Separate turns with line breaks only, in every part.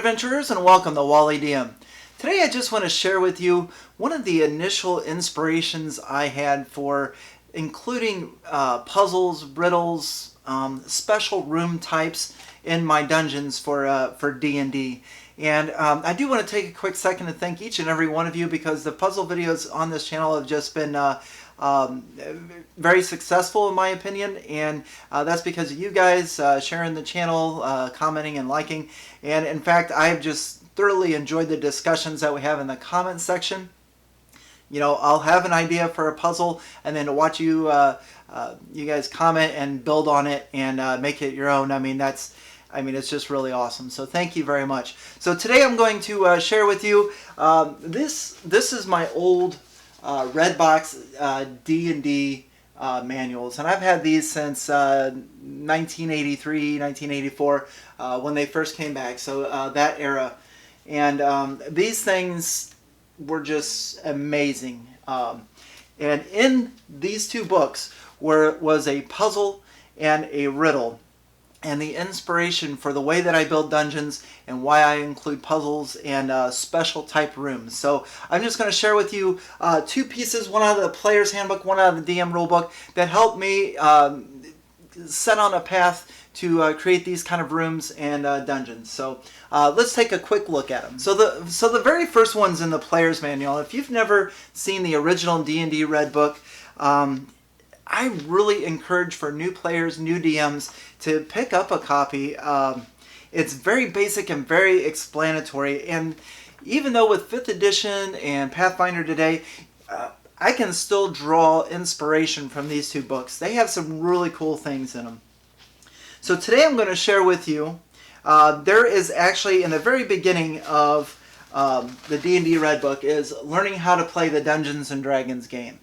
adventurers, and welcome to Wally DM. Today I just want to share with you one of the initial inspirations I had for including puzzles, riddles, special room types in my dungeons for D&D. And I do want to take a quick second to thank each and every one of you, because the puzzle videos on this channel have just been very successful in my opinion, and that's because of you guys sharing the channel, commenting and liking. And in fact, I've just thoroughly enjoyed the discussions that we have in the comment section. You know, I'll have an idea for a puzzle, and then to watch you you guys comment and build on it and make it your own. I mean, it's just really awesome. So thank you very much. So today I'm going to share with you this is my old red box D&D manuals, and I've had these since 1983, 1984 when they first came back. So that era, and these things were just amazing. And in these two books was a puzzle and a riddle, and the inspiration for the way that I build dungeons and why I include puzzles and special type rooms. So I'm just going to share with you two pieces, one out of the player's handbook, one out of the DM rulebook, that helped me set on a path to create these kind of rooms and dungeons. So let's take a quick look at them. So the very first one's in the player's manual. If you've never seen the original D&D Red Book, I really encourage for new players, new DMs, to pick up a copy. It's very basic and very explanatory, and even though with 5th edition and Pathfinder today, I can still draw inspiration from these two books. They have some really cool things in them. So today I'm going to share with you, there is actually in the very beginning of the D&D Red Book is learning how to play the Dungeons and Dragons game.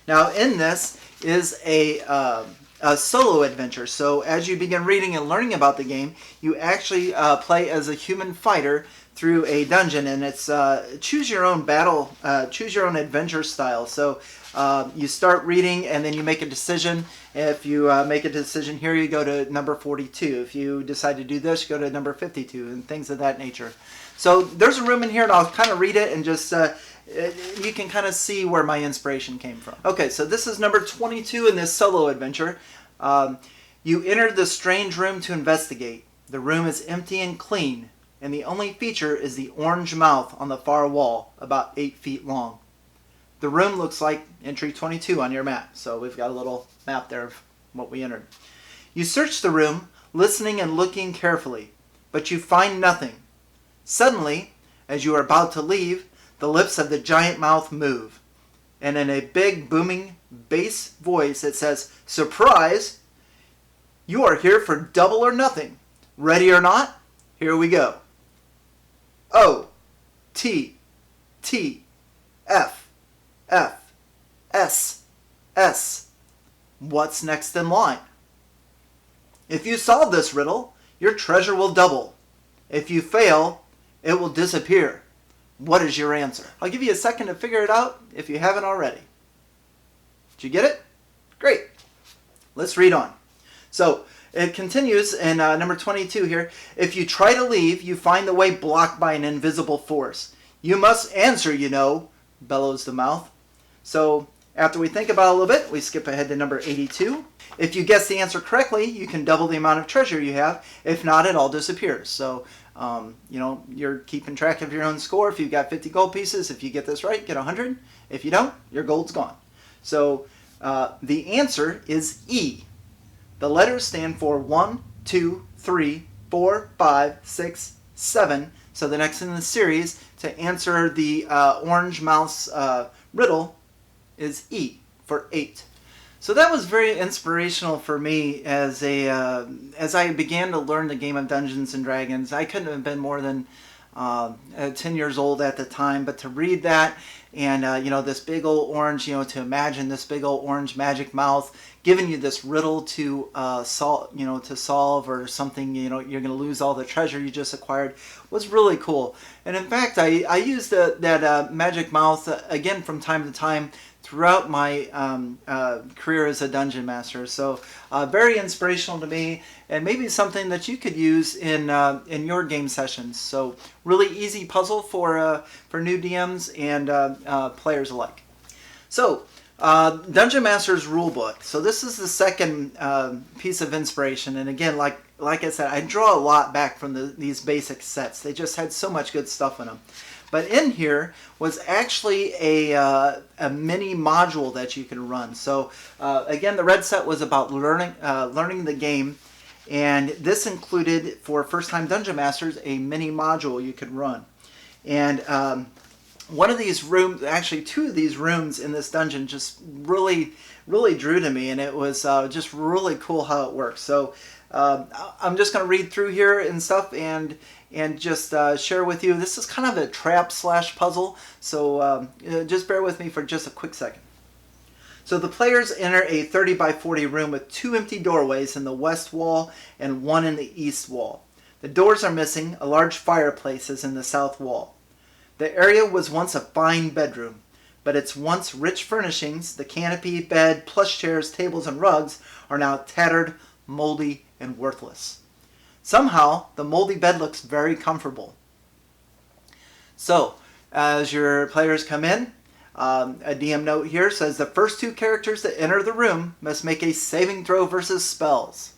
Now in this is a solo adventure. So as you begin reading and learning about the game, you actually play as a human fighter through a dungeon, and it's choose your own battle, choose your own adventure style. So you start reading and then you make a decision. If you make a decision here, you go to number 42. If you decide to do this, you go to number 52, and things of that nature. So there's a room in here, and I'll kind of read it and just you can kind of see where my inspiration came from. Okay, so this is number 22 in this solo adventure. You enter the strange room to investigate. The room is empty and clean, and the only feature is the orange mouth on the far wall, about 8 feet long. The room looks like entry 22 on your map, so we've got a little map there of what we entered. You search the room, listening and looking carefully, but you find nothing. Suddenly, as you are about to leave, the lips of the giant mouth move, and in a big, booming, bass voice it says, "Surprise! You are here for double or nothing. Ready or not? Here we go. O, T, T, F, F, S, S. What's next in line? If you solve this riddle, your treasure will double. If you fail, it will disappear. What is your answer?" I'll give you a second to figure it out if you haven't already. Did you get it? Great. Let's read on. So it continues in number 22 here. If you try to leave, you find the way blocked by an invisible force. You must answer, you know, bellows the mouth. So after we think about it a little bit, we skip ahead to number 82. If you guess the answer correctly, you can double the amount of treasure you have. If not, it all disappears. So you know, you're keeping track of your own score. If you've got 50 gold pieces, if you get this right, get 100. If you don't, your gold's gone. So the answer is E. The letters stand for 1, 2, 3, 4, 5, 6, 7. So the next in the series to answer the orange mouse riddle is E for 8. So that was very inspirational for me as I began to learn the game of Dungeons and Dragons. I couldn't have been more than 10 years old at the time, but to read that and you know, this big old orange, you know, to imagine this big old orange magic mouth giving you this riddle to solve or something, you know, you're going to lose all the treasure you just acquired, was really cool. And in fact, I used that magic mouth again from time to time throughout my career as a dungeon master. So very inspirational to me, and maybe something that you could use in your game sessions. So really easy puzzle for new DMs and players alike. So Dungeon Master's Rulebook. So this is the second piece of inspiration, and again, like I said, I draw a lot back from these basic sets. They just had so much good stuff in them. But in here was actually a mini module that you can run. So again, the red set was about learning the game, and this included, for first-time Dungeon Masters, a mini module you could run. And one of these rooms, actually two of these rooms in this dungeon, just really drew to me, and it was just really cool how it works. So I'm just going to read through here and stuff, and just share with you. This is kind of a trap / puzzle, so just bear with me for just a quick second. So the players enter a 30 by 40 room with 2 empty doorways in the west wall and 1 in the east wall. The doors are missing. A large fireplace is in the south wall. The area was once a fine bedroom, but its once rich furnishings, the canopy, bed, plush chairs, tables, and rugs, are now tattered, moldy, and worthless. Somehow, the moldy bed looks very comfortable. So, as your players come in, a DM note here says the first 2 characters that enter the room must make a saving throw versus spells.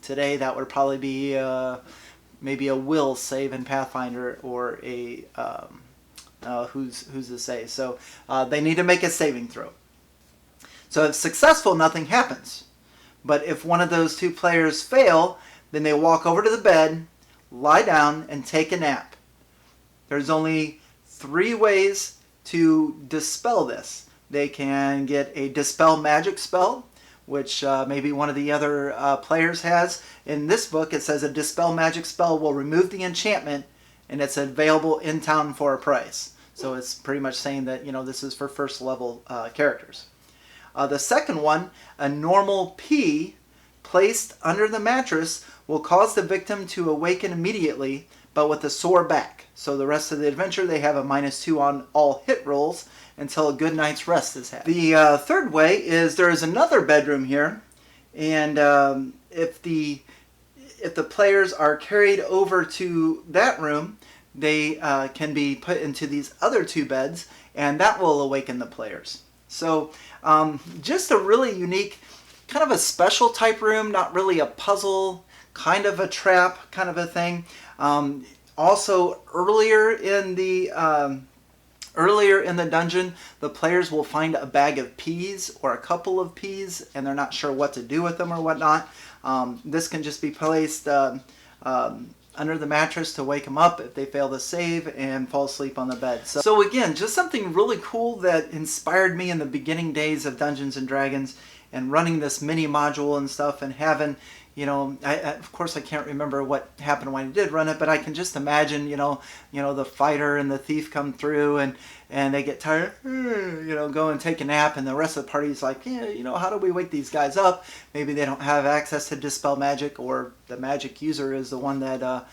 Today, that would probably be maybe a will save in Pathfinder, or a who's to say. So, they need to make a saving throw. So, if successful, nothing happens. But if one of those 2 players fail, then they walk over to the bed, lie down, and take a nap. There's only 3 ways to dispel this. They can get a Dispel magic spell, which maybe one of the other players has. In this book, it says a Dispel magic spell will remove the enchantment, and it's available in town for a price. So it's pretty much saying that, this is for first level characters. The second one, a normal P placed under the mattress will cause the victim to awaken immediately, but with a sore back. So the rest of the adventure, they have a -2 on all hit rolls until a good night's rest is had. The third way is there is another bedroom here, and if the players are carried over to that room, they can be put into these other 2 beds, and that will awaken the players. So just a really unique, kind of a special type room, not really a puzzle, kind of a trap kind of a thing. Also, earlier in the dungeon, the players will find a bag of peas or a couple of peas, and they're not sure what to do with them or whatnot. This can just be placed under the mattress to wake them up if they fail to save and fall asleep on the bed. So again, just something really cool that inspired me in the beginning days of Dungeons and Dragons, and running this mini module and stuff, and having, of course I can't remember what happened when I did run it, but I can just imagine, the fighter and the thief come through, and they get tired, go and take a nap, and the rest of the party's like, how do we wake these guys up? Maybe they don't have access to Dispel magic, or the magic user is the one that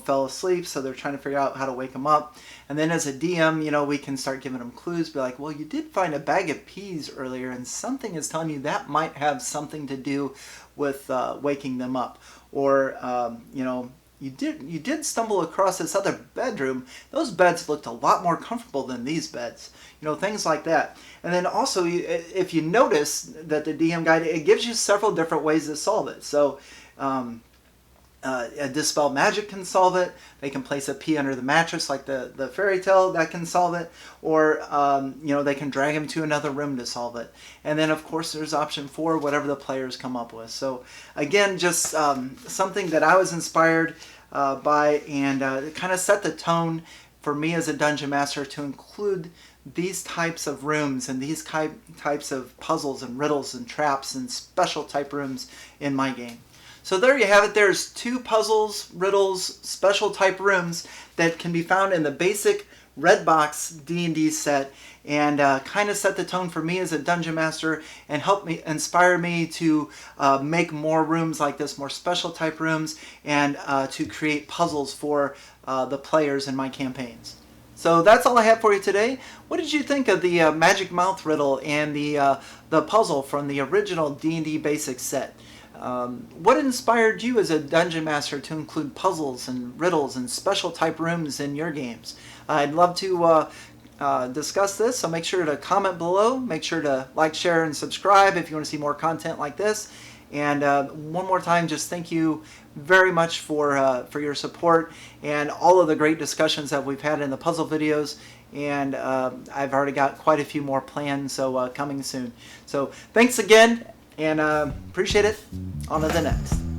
fell asleep, so they're trying to figure out how to wake them up. And then as a DM, we can start giving them clues, be like, well, you did find a bag of peas earlier, and something is telling you that might have something to do with waking them up. Or, you did stumble across this other bedroom. Those beds looked a lot more comfortable than these beds. Things like that. And then also, if you notice that the DM guide, it gives you several different ways to solve it. So, a Dispel magic can solve it. They can place a P under the mattress like the fairy tale, that can solve it. Or, they can drag him to another room to solve it. And then, of course, there's option 4, whatever the players come up with. So, again, just something that I was inspired by, and it kind of set the tone for me as a Dungeon Master to include these types of rooms and these types of puzzles and riddles and traps and special type rooms in my game. So there you have it. There's 2 puzzles, riddles, special type rooms that can be found in the basic red box D&D set, and kind of set the tone for me as a Dungeon Master, and inspire me to make more rooms like this, more special type rooms, and to create puzzles for the players in my campaigns. So that's all I have for you today. What did you think of the Magic Mouth riddle and the puzzle from the original D&D Basics set? What inspired you as a dungeon master to include puzzles and riddles and special type rooms in your games? I'd love to discuss this, so make sure to comment below. Make sure to like, share, and subscribe if you want to see more content like this. And one more time, just thank you very much for your support and all of the great discussions that we've had in the puzzle videos. And I've already got quite a few more planned, so coming soon. So thanks again, and appreciate it. On to the next.